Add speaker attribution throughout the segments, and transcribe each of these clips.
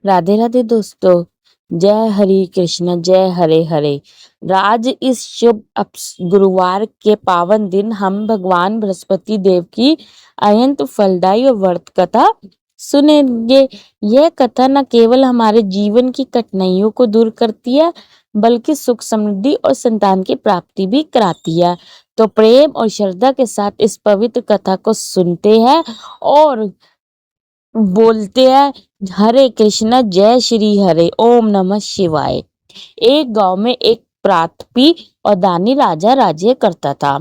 Speaker 1: राधे राधे दोस्तों। जय हरि कृष्ण, जय हरे हरे। राज इस शुभ गुरुवार के पावन दिन हम भगवान बृहस्पति देव की अत्यंत फलदायी और व्रत कथा सुनेंगे। यह कथा न केवल हमारे जीवन की कठिनाइयों को दूर करती है, बल्कि सुख समृद्धि और संतान की प्राप्ति भी कराती है। तो प्रेम और श्रद्धा के साथ इस पवित्र कथा को सुनते हैं और बोलते हैं, हरे कृष्णा, जय श्री हरे, ओम नमः शिवाय। एक गांव में एक प्रातपी और दानी राजा राज्य करता था।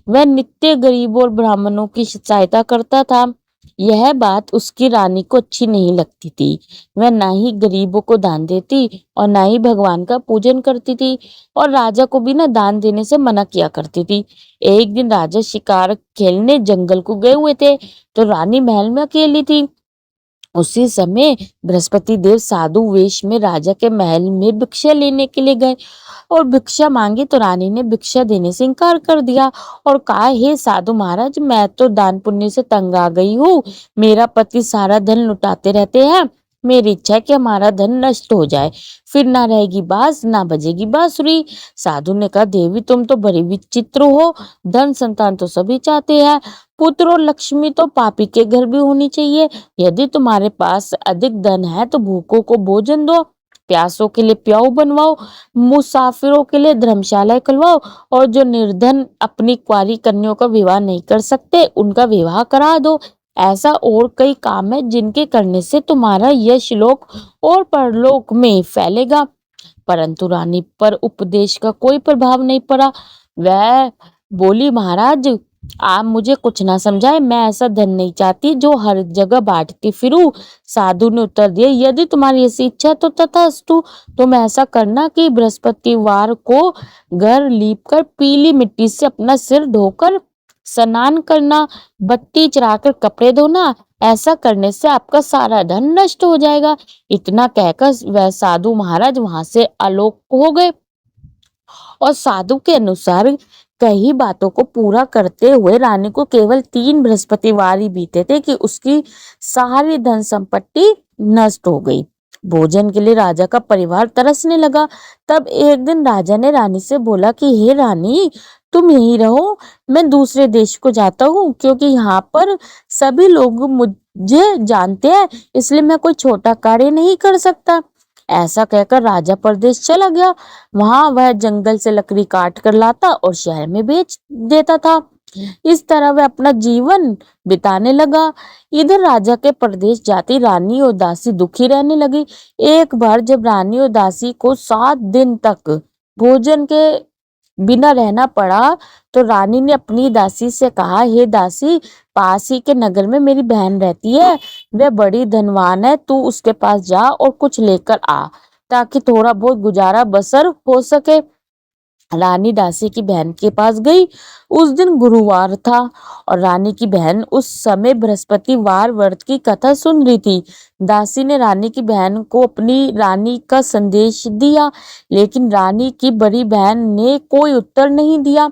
Speaker 1: वह नित्य गरीबों और ब्राह्मणों की सहायता करता था। यह बात उसकी रानी को अच्छी नहीं लगती थी। वह ना ही गरीबों को दान देती और ना ही भगवान का पूजन करती थी, और राजा को भी ना दान देने से मना किया करती थी। एक दिन राजा शिकार खेलने जंगल को गए हुए थे, तो रानी महल में अकेली थी। उसी समय बृहस्पति देव साधु वेश में राजा के महल में भिक्षा लेने के लिए गए, और भिक्षा मांगी तो रानी ने भिक्षा देने से इनकार कर दिया और कहा, हे साधु महाराज, मैं तो दान पुण्य से तंग आ गई हूँ। मेरा पति सारा धन लुटाते रहते हैं। मेरी इच्छा है कि हमारा धन नष्ट हो जाए, फिर ना रहेगी बांस ना बजेगी बांसुरी। साधु ने कहा, देवी तुम तो बड़ी विचित्र हो। धन संतान तो सभी चाहते हैं, पुत्र और लक्ष्मी तो पापी के घर भी होनी चाहिए। यदि तुम्हारे पास अधिक धन है तो भूखों को भोजन दो, प्यासों के लिए प्याऊ बनवाओ, मुसाफिरों के लिए धर्मशाला खुलवाओ, और जो निर्धन अपनी कुंवारी कन्याओं का विवाह नहीं कर सकते उनका विवाह करा दो। ऐसा और कई काम है जिनके करने से तुम्हारा यश लोक और परलोक में फैलेगा। परंतु रानी पर उपदेश का कोई प्रभाव नहीं पड़ा। वह बोली, महाराज आप मुझे कुछ ना समझाए, मैं ऐसा धन नहीं चाहती जो हर जगह बांटती फिरूं। साधु ने उत्तर दिया, यदि तुम्हारी ऐसी इच्छा तो तथास्तु। तुम ऐसा करना कि बृहस्पतिवार को घर लीप कर पीली मिट्टी से अपना सिर धोकर स्नान करना, बत्ती चढ़ाकर कपड़े धोना। ऐसा करने से आपका सारा धन नष्ट हो जाएगा। इतना कहकर वह साधु महाराज वहां से आलोक हो गए, और साधु के अनुसार कई बातों को पूरा करते हुए रानी को केवल 3 बृहस्पतिवार ही बीते थे कि उसकी सारी धन संपत्ति नष्ट हो गई। भोजन के लिए राजा का परिवार तरसने लगा। तब एक दिन राजा ने रानी से बोला कि हे रानी, तुम यहीं रहो, मैं दूसरे देश को जाता हूँ, क्योंकि यहाँ पर सभी लोग मुझे जानते हैं, इसलिए मैं कोई छोटा कार्य नहीं कर सकता। ऐसा कहकर राजा परदेश चला गया। वहां वह जंगल से लकड़ी काट कर लाता और शहर में बेच देता था। इस तरह वह अपना जीवन बिताने लगा। इधर राजा के परदेश जाती रानी और दासी दुखी रहने लगी। एक बार जब रानी और दासी को 7 दिन तक भोजन के बिना रहना पड़ा, तो रानी ने अपनी दासी से कहा, हे दासी, पास ही के नगर में मेरी बहन रहती है, वह बड़ी धनवान है, तू उसके पास जा और कुछ लेकर आ, ताकि थोड़ा बहुत गुजारा बसर हो सके। रानी दासी की बहन के पास गई। उस दिन गुरुवार था और रानी की बहन उस समय बृहस्पतिवार व्रत की कथा सुन रही थी। दासी ने रानी की बहन को अपनी रानी का संदेश दिया, लेकिन रानी की बड़ी बहन ने कोई उत्तर नहीं दिया।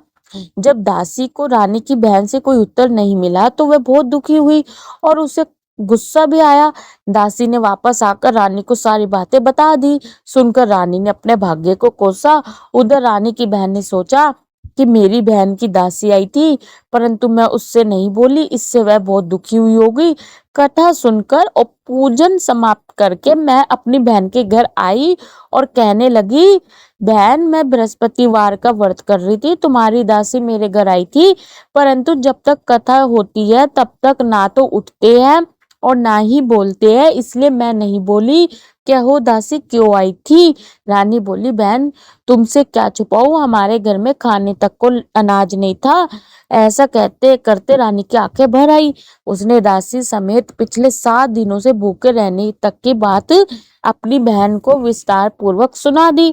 Speaker 1: जब दासी को रानी की बहन से कोई उत्तर नहीं मिला तो वह बहुत दुखी हुई और उसे गुस्सा भी आया। दासी ने वापस आकर रानी को सारी बातें बता दी। सुनकर रानी ने अपने भाग्य को कोसा। उधर रानी की बहन ने सोचा कि मेरी बहन की दासी आई थी, परंतु मैं उससे नहीं बोली, इससे वह बहुत दुखी हुई होगी। कथा सुनकर और पूजन समाप्त करके मैं अपनी बहन के घर आई और कहने लगी, बहन, मैं बृहस्पतिवार का व्रत कर रही थी, तुम्हारी दासी मेरे घर आई थी, परंतु जब तक कथा होती है तब तक ना तो उठते हैं और ना ही बोलते हैं, इसलिए मैं नहीं बोली। क्या हो दासी, क्यों आई थी? रानी बोली, बहन, तुमसे क्या छुपाऊं, हमारे घर में खाने तक को अनाज नहीं था। ऐसा कहते करते रानी की आंखें भर आई। उसने दासी समेत पिछले 7 दिनों से भूखे रहने तक की बात अपनी बहन को विस्तार पूर्वक सुना दी।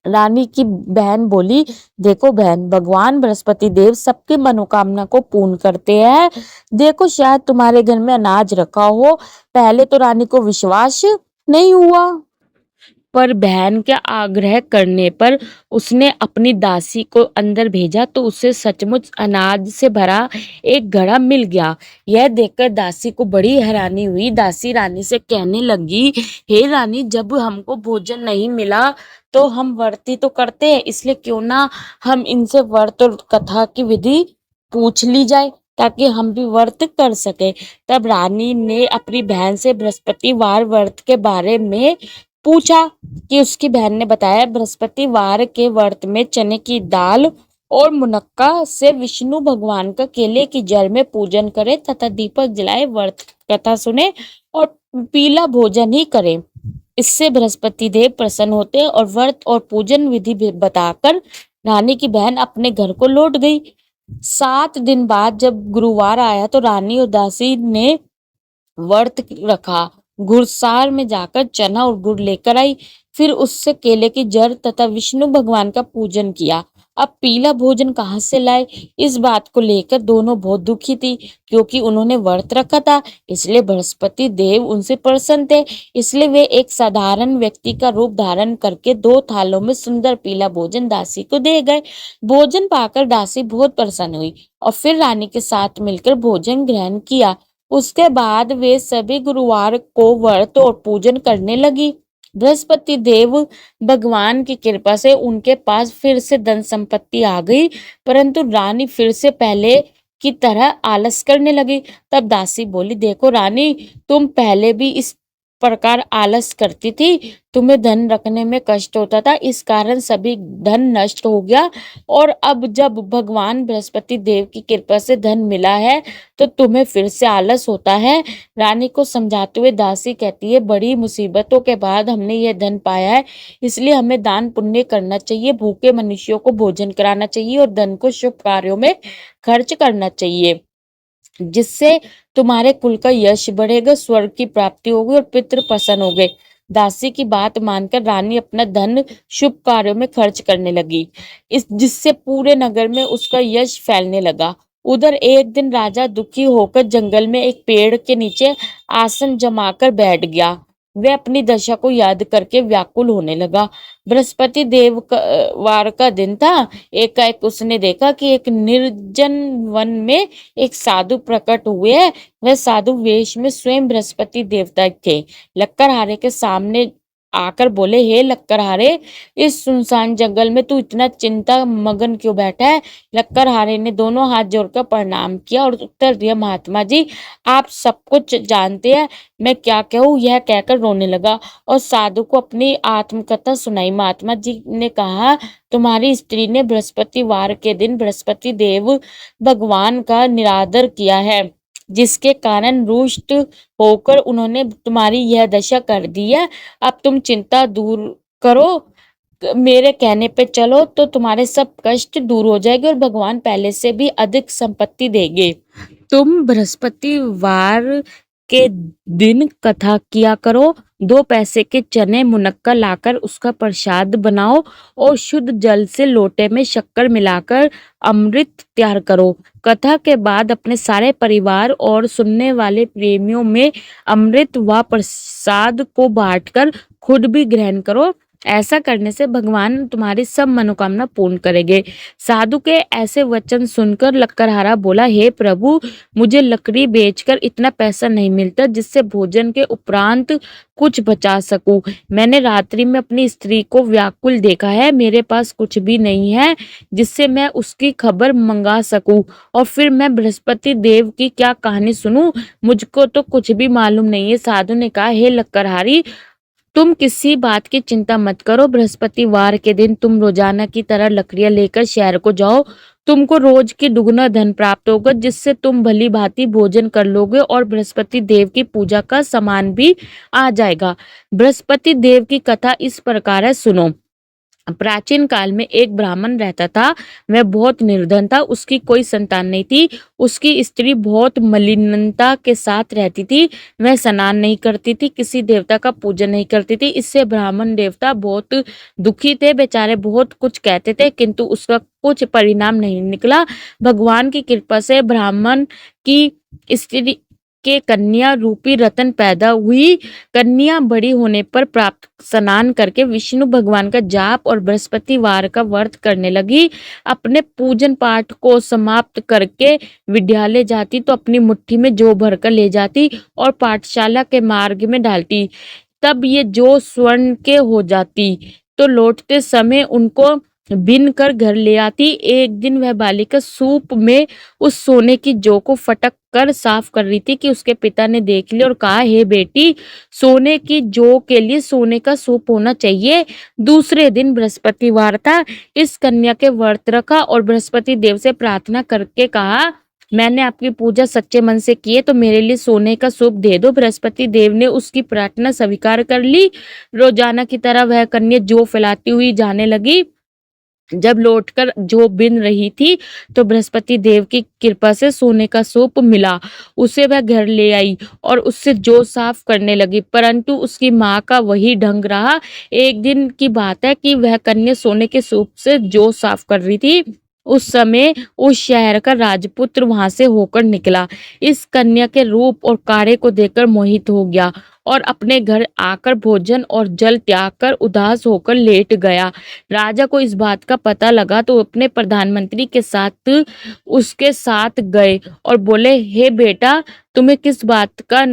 Speaker 1: रानी की बहन बोली, देखो बहन, भगवान बृहस्पति देव सबकी मनोकामना को पूर्ण करते हैं। देखो, शायद तुम्हारे घर में अनाज रखा हो। पहले तो रानी को विश्वास नहीं हुआ, पर बहन के आग्रह करने पर उसने अपनी दासी को अंदर भेजा तो उसे सचमुच अनाज से भरा एक घड़ा मिल गया। यह देखकर दासी को बड़ी हैरानी हुई। दासी रानी से कहने लगी, हे रानी, जब हमको भोजन नहीं मिला तो हम व्रत ही तो करते हैं, इसलिए क्यों ना हम इनसे व्रत और कथा की विधि पूछ ली जाए ताकि हम भी व्रत कर सके। तब रानी ने अपनी बहन से बृहस्पतिवार व्रत के बारे में पूछा कि उसकी बहन ने बताया, बृहस्पतिवार के व्रत में चने की दाल और मुनक्का से विष्णु भगवान का केले की जल में पूजन करे तथा दीपक जलाए, व्रत कथा सुने और पीला भोजन ही करे। इससे बृहस्पति देव प्रसन्न होते और व्रत और पूजन विधि बताकर रानी की बहन अपने घर को लौट गई। 7 दिन बाद जब गुरुवार आया तो रानी और दासी ने व्रत रखा। घुड़साल में जाकर चना और गुड़ लेकर आई, फिर उससे केले की जड़ तथा विष्णु भगवान का पूजन किया। अब पीला भोजन कहाँ से लाए, इस बात को लेकर दोनों बहुत दुखी थी, क्योंकि उन्होंने व्रत रखा था, इसलिए बृहस्पति देव उनसे प्रसन्न थे। इसलिए वे एक साधारण व्यक्ति का रूप धारण करके 2 थालों में सुंदर पीला भोजन दासी को दे गए। भोजन पाकर दासी बहुत प्रसन्न हुई और फिर रानी के साथ मिलकर भोजन ग्रहण किया। उसके बाद वे सभी गुरुवार को व्रत और पूजन करने लगी। बृहस्पति देव भगवान की कृपा से उनके पास फिर से धन संपत्ति आ गई, परंतु रानी फिर से पहले की तरह आलस करने लगी। तब दासी बोली, देखो रानी, तुम पहले भी इस प्रकार आलस करती थी, तुम्हें धन रखने में कष्ट होता था, इस कारण सभी धन नष्ट हो गया, और अब जब भगवान बृहस्पति देव की कृपा से धन मिला है तो तुम्हें फिर से आलस होता है। रानी को समझाते हुए दासी कहती है, बड़ी मुसीबतों के बाद हमने यह धन पाया है, इसलिए हमें दान पुण्य करना चाहिए, भूखे मनुष्यों को भोजन कराना चाहिए और धन को शुभ कार्यों में खर्च करना चाहिए, जिससे तुम्हारे कुल का यश बढ़ेगा, स्वर्ग की प्राप्ति होगी और पितृ प्रसन्न होंगे। दासी की बात मानकर रानी अपना धन शुभ कार्यों में खर्च करने लगी, इस जिससे पूरे नगर में उसका यश फैलने लगा। उधर एक दिन राजा दुखी होकर जंगल में एक पेड़ के नीचे आसन जमाकर बैठ गया। वह अपनी दशा को याद करके व्याकुल होने लगा। बृहस्पति देव का वार का दिन था। एकाएक उसने देखा कि एक निर्जन वन में एक साधु प्रकट हुए हैं। वह साधु वेश में स्वयं बृहस्पति देवता थे। लक्कड़हारे के सामने आकर बोले, हे लक्कड़हारे, इस सुनसान जंगल में तू इतना चिंता मगन क्यों बैठा है? लक्कड़हारे ने दोनों हाथ जोड़कर प्रणाम किया और उत्तर दिया, महात्मा जी, आप सब कुछ जानते हैं, मैं क्या कहूँ, यह कहकर रोने लगा और साधु को अपनी आत्मकथा सुनाई। महात्मा जी ने कहा, तुम्हारी स्त्री ने बृहस्पतिवार के दिन बृहस्पति देव भगवान का निरादर किया है, जिसके कारण रुष्ट होकर उन्होंने तुम्हारी यह दशा कर दी है। अब तुम चिंता दूर करो, मेरे कहने पे चलो तो तुम्हारे सब कष्ट दूर हो जाएंगे और भगवान पहले से भी अधिक संपत्ति देंगे। तुम बृहस्पतिवार के दिन कथा किया करो, 2 पैसे के चने मुनक्का लाकर उसका प्रसाद बनाओ और शुद्ध जल से लोटे में शक्कर मिलाकर अमृत तैयार करो। कथा के बाद अपने सारे परिवार और सुनने वाले प्रेमियों में अमृत व प्रसाद को बांटकर खुद भी ग्रहण करो। ऐसा करने से भगवान तुम्हारी सब मनोकामना पूर्ण करेंगे। साधु के ऐसे वचन सुनकर लक्कड़हारा बोला, हे प्रभु, मुझे लकड़ी बेचकर इतना पैसा नहीं मिलता जिससे भोजन के उपरांत कुछ बचा सकूं। मैंने रात्रि में अपनी स्त्री को व्याकुल देखा है, मेरे पास कुछ भी नहीं है जिससे मैं उसकी खबर मंगा सकूं, और फिर मैं बृहस्पति देव की क्या कहानी सुनूं, मुझको तो कुछ भी मालूम नहीं है। साधु ने कहा, हे लक्कड़हारी, तुम किसी बात की चिंता मत करो, बृहस्पतिवार के दिन तुम रोजाना की तरह लकड़ियां लेकर शहर को जाओ, तुमको रोज की दुगना धन प्राप्त होगा, जिससे तुम भली भांति भोजन कर लोगे और बृहस्पति देव की पूजा का सामान भी आ जाएगा। बृहस्पति देव की कथा इस प्रकार है, सुनो। प्राचीन काल में एक ब्राह्मण रहता था। वह बहुत निर्धन था, उसकी कोई संतान नहीं थी। उसकी स्त्री बहुत मलिनता के साथ रहती थी। वह स्नान नहीं करती थी, किसी देवता का पूजन नहीं करती थी। इससे ब्राह्मण देवता बहुत दुखी थे। बेचारे बहुत कुछ कहते थे किंतु उसका कुछ परिणाम नहीं निकला। भगवान की कृपा से ब्राह्मण की स्त्री के कन्या रूपी रतन पैदा हुई। कन्या बड़ी होने पर प्राप्त स्नान करके विष्णु भगवान का जाप और बृहस्पतिवार का व्रत करने लगी। अपने पूजन पाठ को समाप्त करके विद्यालय जाती तो अपनी मुट्ठी में जौ भरकर ले जाती और पाठशाला के मार्ग में डालती। तब ये जौ स्वर्ण के हो जाती तो लौटते समय उनको बीन कर घर ले आती। एक दिन वह बालिका सूप में उस सोने की जौ को फटक कर साफ कर रही थी कि उसके पिता ने देख लिया और कहा, हे बेटी, सोने की जौ के लिए सोने का सूप होना चाहिए। दूसरे दिन बृहस्पतिवार था। इस कन्या के व्रत रखा और बृहस्पति देव से प्रार्थना करके कहा, मैंने आपकी पूजा सच्चे मन से की है तो मेरे लिए सोने का सूप दे दो। बृहस्पति देव ने उसकी प्रार्थना स्वीकार कर ली। रोजाना की तरह वह कन्या जौ फैलाती हुई जाने लगी। जब लौटकर जो बिन रही थी तो बृहस्पति देव की कृपा से सोने का सूप मिला। उसे वह घर ले आई और उससे जौ साफ करने लगी, परंतु उसकी माँ का वही ढंग रहा। एक दिन की बात है कि वह कन्या सोने के सूप से जौ साफ कर रही थी। उस समय उस शहर का राजपुत्र वहां से होकर निकला। इस कन्या के रूप और कार्य को देखकर मोहित हो गया और अपने घर आकर भोजन और जल त्याग कर उदास होकर लेट गया। राजा को इस बात का पता लगा तो अपने प्रधानमंत्री के साथ उसके साथ गए और बोले, हे बेटा, तुम्हें किस बात का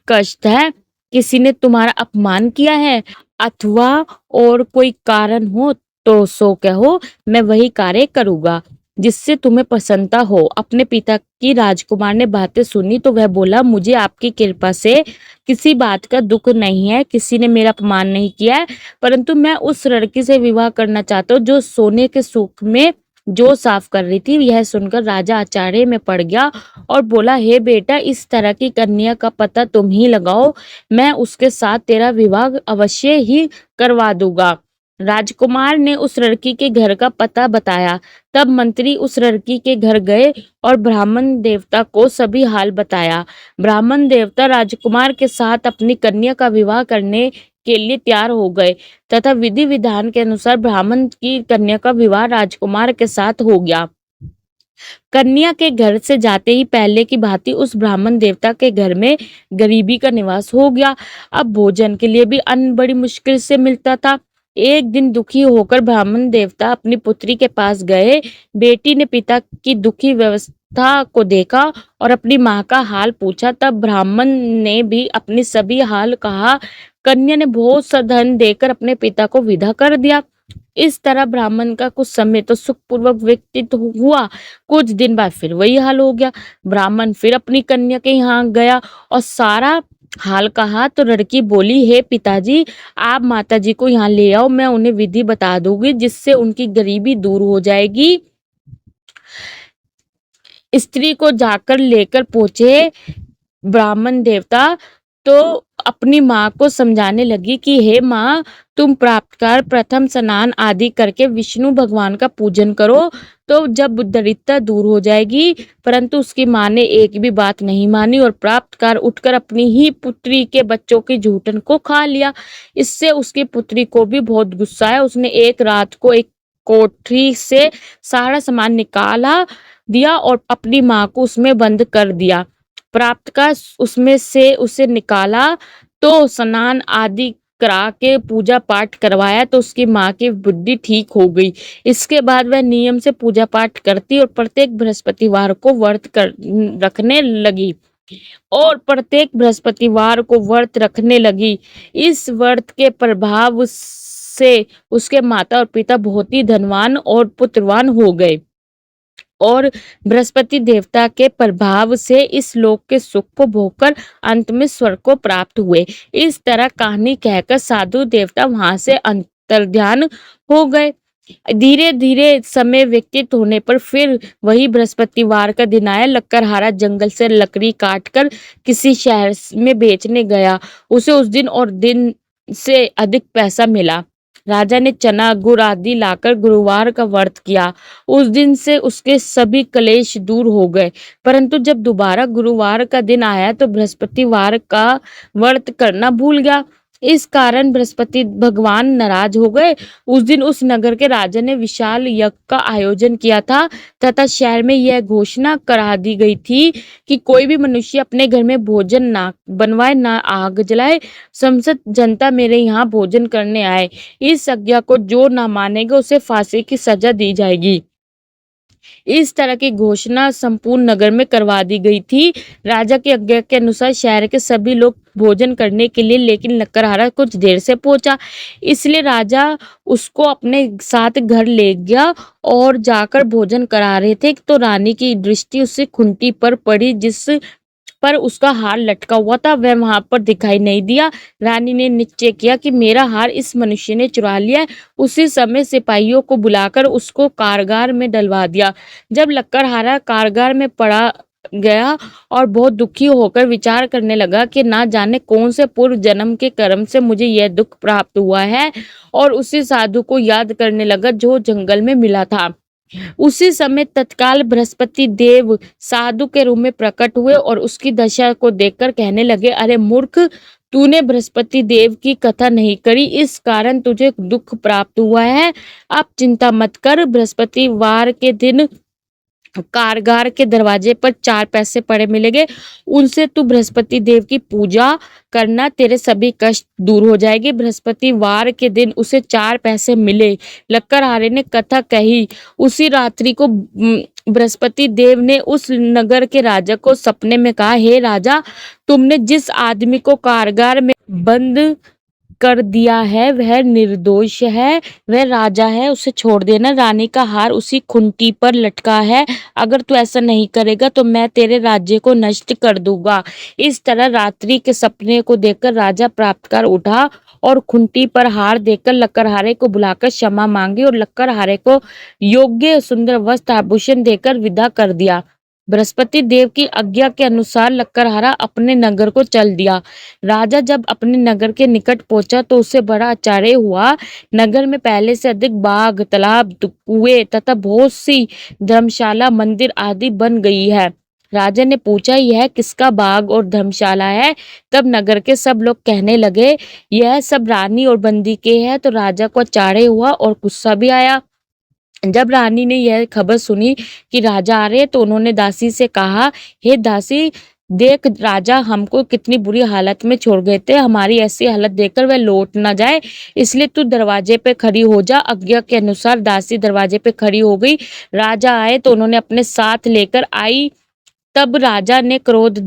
Speaker 1: कष्ट है? किसी ने तुम्हारा अपमान किया है अथवा और कोई कारण हो तो सो कहो, मैं वही कार्य करूंगा जिससे तुम्हें प्रसन्नता हो। अपने पिता की राजकुमार ने बातें सुनी तो वह बोला, मुझे आपकी कृपा से किसी बात का दुख नहीं है, किसी ने मेरा अपमान नहीं किया है, परंतु मैं उस लड़की से विवाह करना चाहता हूँ जो सोने के सूप में जो साफ कर रही थी। यह सुनकर राजा आश्चर्य में पड़ गया और बोला, हे बेटा, इस तरह की कन्या का पता तुम ही लगाओ, मैं उसके साथ तेरा विवाह अवश्य ही करवा दूंगा। राजकुमार ने उस लड़की के घर का पता बताया। तब मंत्री उस लड़की के घर गए और ब्राह्मण देवता को सभी हाल बताया। ब्राह्मण देवता राजकुमार के साथ अपनी कन्या का विवाह करने के लिए तैयार हो गए तथा विधि विधान के अनुसार ब्राह्मण की कन्या का विवाह राजकुमार के साथ हो गया। कन्या के घर से जाते ही पहले की भांति उस ब्राह्मण देवता के घर में गरीबी का निवास हो गया। अब भोजन के लिए भी अन्न बड़ी मुश्किल से मिलता था। एक दिन दुखी होकर ब्राह्मण देवता अपनी पुत्री के पास गए। बेटी ने पिता की दुखी व्यवस्था को देखा और अपनी माँ का हाल पूछा। तब ब्राह्मण ने भी अपनी सभी हाल कहा। कन्या ने बहुत सा धन देकर अपने पिता को विदा कर दिया। इस तरह ब्राह्मण का कुछ समय तो सुखपूर्वक व्यतीत हुआ। कुछ दिन बाद फिर वही हाल हो गया। ब्राह्मण फिर अपनी कन्या के यहाँ गया और सारा हाल कहा तो लड़की बोली, हे पिताजी, आप माताजी को यहाँ ले आओ, मैं उन्हें विधि बता दूंगी जिससे उनकी गरीबी दूर हो जाएगी। स्त्री को जाकर लेकर पहुंचे ब्राह्मण देवता तो अपनी माँ को समझाने लगी कि हे माँ, तुम प्रातःकाल प्रथम स्नान आदि करके विष्णु भगवान का पूजन करो तो जब दरिद्रता दूर हो जाएगी। परंतु उसकी माँ ने एक भी बात नहीं मानी और प्रातःकाल उठकर अपनी ही पुत्री के बच्चों की जूठन को खा लिया। इससे उसकी पुत्री को भी बहुत गुस्सा आया। उसने एक रात को एक कोठरी से सारा सामान निकाला दिया और अपनी माँ को उसमें बंद कर दिया। प्राप्त का उसमें से उसे निकाला तो स्नान आदि करा के पूजा पाठ करवाया तो उसकी माँ की बुद्धि ठीक हो गई। इसके बाद वह नियम से पूजा पाठ करती और प्रत्येक बृहस्पतिवार को व्रत कर रखने लगी और प्रत्येक बृहस्पतिवार को व्रत रखने लगी। इस व्रत के प्रभाव से उसके माता और पिता बहुत ही धनवान और पुत्रवान हो गए और बृहस्पति देवता के प्रभाव से इस लोक के सुख को भोगकर अंत में स्वर्ग को प्राप्त हुए। इस तरह कहानी कहकर साधु देवता वहां से अंतर्ध्यान हो गए। धीरे धीरे समय व्यतीत होने पर फिर वही बृहस्पतिवार का दिन आया। लकड़हारा जंगल से लकड़ी काटकर किसी शहर में बेचने गया। उसे उस दिन और दिन से अधिक पैसा मिला। राजा ने चना गुड़ आदि लाकर गुरुवार का व्रत किया। उस दिन से उसके सभी क्लेश दूर हो गए। परंतु जब दोबारा गुरुवार का दिन आया तो बृहस्पतिवार का व्रत करना भूल गया। इस कारण बृहस्पति भगवान नाराज हो गए। उस दिन उस नगर के राजा ने विशाल यज्ञ का आयोजन किया था तथा शहर में यह घोषणा करा दी गई थी कि कोई भी मनुष्य अपने घर में भोजन ना बनवाए, ना आग जलाए। समस्त जनता मेरे यहाँ भोजन करने आए। इस आज्ञा को जो ना मानेगा उसे फांसी की सजा दी जाएगी। इस तरह की घोषणा संपूर्ण नगर में करवा दी गई थी। राजा की आज्ञा के अनुसार शहर के सभी लोग भोजन करने के लिए, लेकिन लकड़हारा कुछ देर से पहुंचा, इसलिए राजा उसको अपने साथ घर ले गया और जाकर भोजन करा रहे थे तो रानी की दृष्टि उससे खूंटी पर पड़ी जिस पर उसका हार लटका हुआ था, वह वहां पर दिखाई नहीं दिया। रानी ने निश्चय किया कि मेरा हार इस मनुष्य ने चुरा लिया है। उसी समय सिपाहियों को बुलाकर उसको कारागार में डलवा दिया। जब लकड़हारा कारागार में पड़ा गया और बहुत दुखी होकर विचार करने लगा कि ना जाने कौन से पूर्व जन्म के कर्म से मुझे यह दुख प्राप्त हुआ है, और उसी साधु को याद करने लगा जो जंगल में मिला था। उसी समय तत्काल बृहस्पति देव साधु के रूप में प्रकट हुए और उसकी दशा को देखकर कहने लगे, अरे मूर्ख, तूने बृहस्पति देव की कथा नहीं करी, इस कारण तुझे दुख प्राप्त हुआ है। अब चिंता मत कर, बृहस्पतिवार के दिन कारागार के दरवाजे पर 4 पैसे पड़े मिलेंगे, उनसे तू बृहस्पति देव की पूजा करना, तेरे सभी कष्ट दूर हो जाएंगे। बृहस्पतिवार के दिन उसे 4 पैसे मिले। लक्कड़हारे ने कथा कही। उसी रात्रि को बृहस्पति देव ने उस नगर के राजा को सपने में कहा, हे राजा, तुमने जिस आदमी को कारागार में बंद कर दिया है वह निर्दोष है, वह राजा है, उसे छोड़ देना। रानी का हार उसी खूंटी पर लटका है, अगर तू ऐसा नहीं करेगा तो मैं तेरे राज्य को नष्ट कर दूंगा। इस तरह रात्रि के सपने को देखकर राजा प्राप्त कर उठा और खूंटी पर हार देकर लकड़हारे को बुलाकर क्षमा मांगी और लकड़हारे को योग्य सुंदर वस्त्र आभूषण देकर विदा कर दिया। बृहस्पति देव की आज्ञा के अनुसार लकड़हारा अपने नगर को चल दिया। राजा जब अपने नगर के निकट पहुंचा तो उसे बड़ा आश्चर्य हुआ। नगर में पहले से अधिक बाग, तालाब, कुएं तथा बहुत सी धर्मशाला, मंदिर आदि बन गई है। राजा ने पूछा, यह किसका बाग और धर्मशाला है? तब नगर के सब लोग कहने लगे, यह सब रानी और बंदी के हैं। तो राजा को आश्चर्य हुआ और गुस्सा भी आया। जब रानी ने यह खबर सुनी कि राजा आ रहे हैं तो उन्होंने दासी से कहा, हे दासी, देख राजा हमको कितनी बुरी हालत में छोड़ गए थे, हमारी ऐसी हालत देखकर वह लौट ना जाए, इसलिए तू दरवाजे पे खड़ी हो जा। आज्ञा के अनुसार दासी दरवाजे पे खड़ी हो गई। राजा आए तो उन्होंने अपने साथ लेकर आई। तब राजा ने क्रोध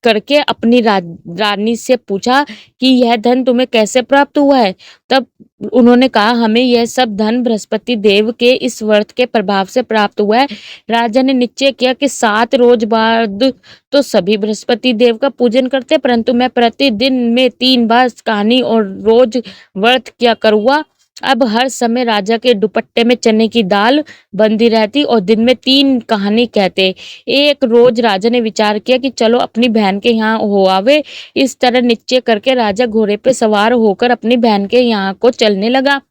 Speaker 1: करके अपनी रानी से पूछा कि यह धन तुम्हें कैसे प्राप्त हुआ है? तब उन्होंने कहा, हमें यह सब धन बृहस्पति देव के इस व्रत के प्रभाव से प्राप्त हुआ है। राजा ने निश्चय किया कि 7 रोज बाद तो सभी बृहस्पति देव का पूजन करते, परंतु मैं प्रतिदिन में 3 बार कहानी और रोज व्रत किया करूँगा। अब हर समय राजा के दुपट्टे में चने की दाल बंधी रहती और दिन में 3 कहानी कहते। एक रोज राजा ने विचार किया कि चलो अपनी बहन के यहाँ हो आवे। इस तरह निश्चय करके राजा घोड़े पे सवार होकर अपनी बहन के यहाँ को चलने लगा।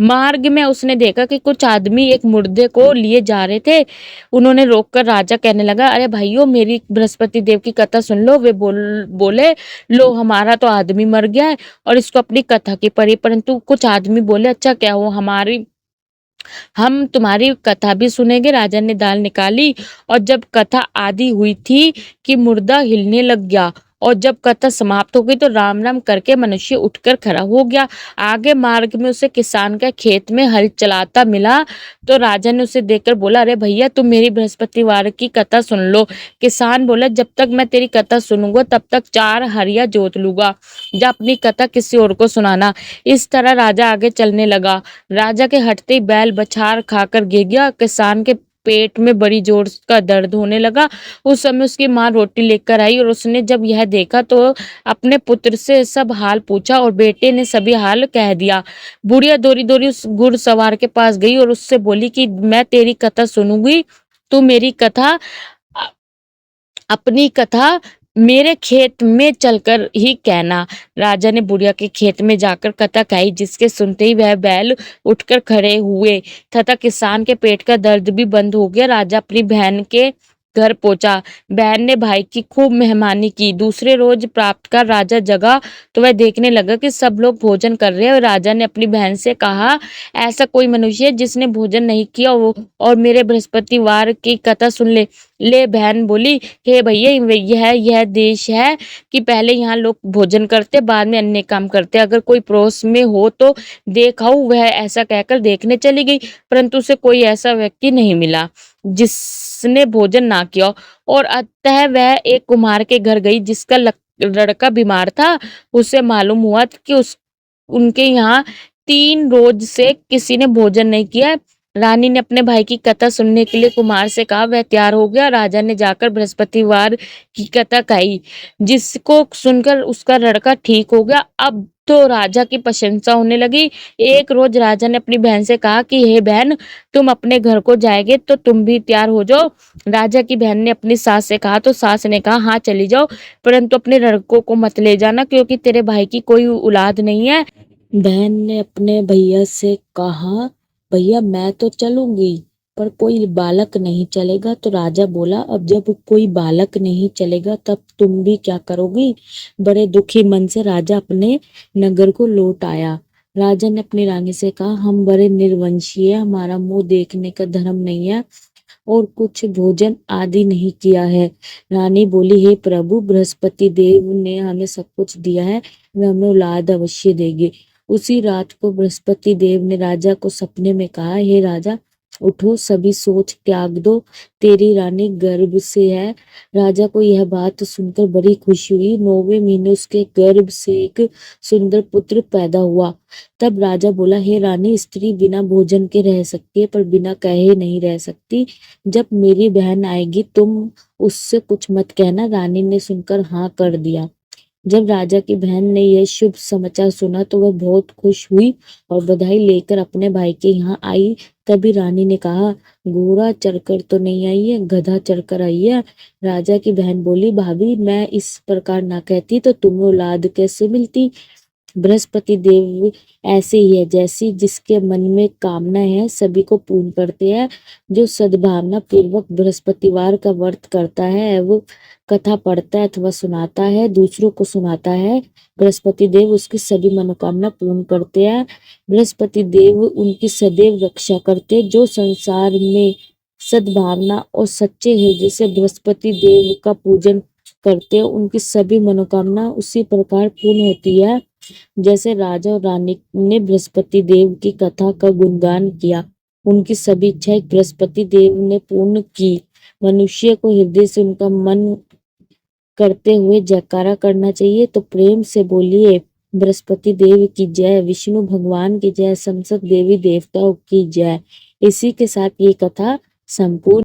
Speaker 1: मार्ग में उसने देखा कि कुछ आदमी एक मुर्दे को लिए जा रहे थे। उन्होंने रोककर राजा कहने लगा, अरे भाइयों, मेरी बृहस्पति देव की कथा सुन लो। वे बोले, लो हमारा तो आदमी मर गया है और इसको अपनी कथा की पड़ी। परंतु कुछ आदमी बोले, अच्छा क्या हो, हम तुम्हारी कथा भी सुनेंगे। राजा ने दाल निकाली और जब कथा आधी हुई थी कि मुर्दा हिलने लग गया, और जब कथा समाप्त हो गई तो राम राम करके मनुष्य उठकर खड़ा हो गया। आगे मार्ग में उसे किसान का खेत में हल चलाता मिला तो राजा ने उसे देखकर बोला, अरे भैया, तुम मेरी बृहस्पतिवार की कथा सुन लो। किसान बोला, जब तक मैं तेरी कथा सुनूंगा तब तक 4 हरिया जोत लूंगा, जा अपनी कथा किसी और को सुनाना। इस तरह राजा आगे चलने लगा। राजा के हटते ही बैल बछार खाकर गिर गया। किसान के पेट में बड़ी जोर का दर्द होने लगा। उस समय उसकी माँ रोटी लेकर आई और उसने जब यह देखा तो अपने पुत्र से सब हाल पूछा और बेटे ने सभी हाल कह दिया। बुढ़िया दौड़ी दौड़ी उस घुड़सवार के पास गई और उससे बोली कि मैं तेरी कथा सुनूंगी, तू मेरी कथा अपनी कथा मेरे खेत में चलकर ही कहना। राजा ने बुढ़िया के खेत में जाकर कथा कही, जिसके सुनते ही वह बैल उठकर खड़े हुए तथा किसान के पेट का दर्द भी बंद हो गया। राजा अपनी बहन के घर पहुंचा। बहन ने भाई की खूब मेहमानी की। दूसरे रोज प्राप्त कर राजा जगा तो वह देखने लगा कि सब लोग भोजन कर रहे हैं, और राजा ने अपनी बहन से कहा, ऐसा कोई मनुष्य है जिसने भोजन नहीं किया और मेरे बृहस्पतिवार की कथा सुन ले बहन बोली, हे भैया, यह देश है कि पहले यहाँ लोग भोजन करते, बाद में अन्य काम करते। अगर कोई पड़ोस में हो तो देख आओ। वह ऐसा कहकर देखने चली गई, परंतु उसे कोई ऐसा व्यक्ति नहीं मिला जिसने भोजन ना किया। और अतः वह एक कुम्हार के घर गई जिसका लड़का बीमार था। उसे मालूम हुआ कि उनके यहाँ 3 रोज से किसी ने भोजन नहीं किया। रानी ने अपने भाई की कथा सुनने के लिए कुमार से कहा। वह तैयार हो गया। राजा ने जाकर बृहस्पतिवार की कथा कही, जिसको सुनकर उसका लड़का ठीक हो गया। अब तो राजा की प्रशंसा होने लगी। एक रोज राजा ने अपनी बहन से कहा कि हे बहन, तुम अपने घर को जाएंगे तो तुम भी तैयार हो जाओ। राजा की बहन ने अपनी सास से कहा तो सास ने कहा, हाँ चली जाओ, परंतु अपने लड़कों को मत ले जाना, क्योंकि तेरे भाई की कोई औलाद नहीं है। बहन ने अपने भैया से कहा, भैया मैं तो चलूंगी, पर कोई बालक नहीं चलेगा। तो राजा बोला, अब जब कोई बालक नहीं चलेगा तब तुम भी क्या करोगी। बड़े दुखी मन से राजा अपने नगर को लौट आया। राजा ने अपनी रानी से कहा, हम बड़े निर्वंशी है, हमारा मुंह देखने का धर्म नहीं है और कुछ भोजन आदि नहीं किया है। रानी बोली, हे प्रभु, बृहस्पति देव ने हमें सब कुछ दिया है, वे हमें औलाद अवश्य देंगे। उसी रात को बृहस्पति देव ने राजा को सपने में कहा, हे राजा, उठो, सभी सोच त्याग दो, तेरी रानी गर्भ से है। राजा को यह बात सुनकर बड़ी खुशी हुई। 9वें महीने उसके गर्भ से एक सुंदर पुत्र पैदा हुआ। तब राजा बोला, हे रानी, स्त्री बिना भोजन के रह सकती है, पर बिना कहे नहीं रह सकती। जब मेरी बहन आएगी तुम उससे कुछ मत कहना। रानी ने सुनकर हाँ कर दिया। जब राजा की बहन ने यह शुभ समाचार सुना तो वह बहुत खुश हुई और बधाई लेकर अपने भाई के यहाँ आई। तभी रानी ने कहा, घोड़ा चढ़कर तो नहीं आई है, गधा चढ़कर आई है। राजा की बहन बोली, भाभी, मैं इस प्रकार ना कहती तो तुम्हें औलाद कैसे मिलती। बृहस्पति देव ऐसे ही है, जैसी जिसके मन में कामना है सभी को पूर्ण करते हैं। जो सद्भावना पूर्वक बृहस्पतिवार का व्रत करता है, वो कथा पढ़ता है अथवा सुनाता है, दूसरों को सुनाता है, बृहस्पति देव उसकी सभी मनोकामना पूर्ण करते हैं। बृहस्पति देव उनकी सदैव रक्षा करते। जो संसार में सद्भावना और सच्चे हृदय से बृहस्पति देव का पूजन करते हैं, उनकी सभी मनोकामना उसी प्रकार पूर्ण होती है जैसे राजा और रानी ने बृहस्पति देव की कथा का गुणगान किया। उनकी सभी इच्छाएं बृहस्पति देव ने पूर्ण की। मनुष्य को हृदय से उनका मन करते हुए जयकारा करना चाहिए। तो प्रेम से बोलिए, बृहस्पति देव की जय, विष्णु भगवान की जय, समस्त देवी देवताओं की जय। इसी के साथ ये कथा संपूर्ण